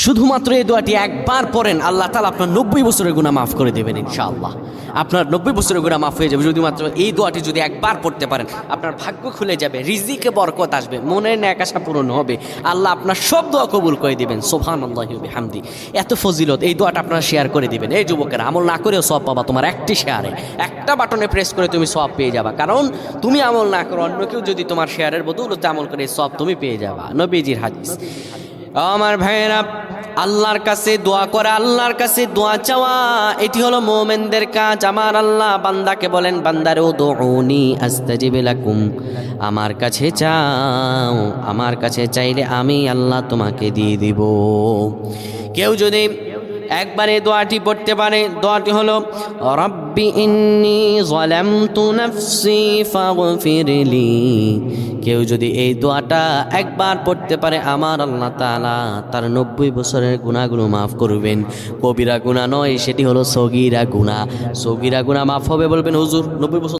শুধুমাত্র এই দোয়াটি একবার পড়েন, আল্লাহ তাআলা আপনার 90 বছরের গুনাহ মাফ করে দেবেন ইনশাআল্লাহ। আপনার 90 বছরের গুনাহ মাফ হয়ে যাবে যদি মাত্র এই দোয়াটি যদি একবার পড়তে পারেন। আপনার ভাগ্য খুলে যাবে, রিজিকে বরকত আসবে, মনের ন্যাক আশা পূরণ হবে, আল্লাহ আপনার সব দোয়া কবুল করে দিবেন। সুবহানাল্লাহি ওয়া বিহামদি। এত ফজিলত, এই দোয়াটা আপনারা শেয়ার করে দিবেন। এই যুবকেরা, আমল না করেও সওয়াব পাবা। তোমার একটি শেয়ারে, একটা বাটনে প্রেস করে তুমি সওয়াব পেয়ে যাবা। কারণ তুমি আমল না করো, অন্য কেউ যদি তোমার শেয়ারের বদৌলতে আমল করে সওয়াব তুমি পেয়ে যাবা। নবীজির হাদিস। আমার ভাইয়েরা, আল্লাহর কাছে দোয়া করা, আল্লাহর কাছে দোয়া চাওয়া, এটি হলো মুমিনদের কাজ। আমার আল্লাহ বান্দাকে বলেন, বান্দারে উদউনি আস্তাজিব লাকুম, আমার কাছে চাও, আমার কাছে চাইলে আমি আল্লাহ তোমাকে দিয়ে দিব। কেউ যদি একবার এই দোয়াটি পড়তে পারে, দোয়াটি হলো রব্বি ইন্নী যালামতু নাফসি ফাগফিরলি। কেউ যদি এই দোয়াটা একবার পড়তে পারে, আমার আল্লাহ তাআলা তার 90 বছরের গুনাহগুলো মাফ করবেন। কবিরা গুনাহ নয়, সেটি হলো সগীরা গুনাহ। সগীরা গুনাহ মাফ হবে, বলবেন হুজুর 90 বছর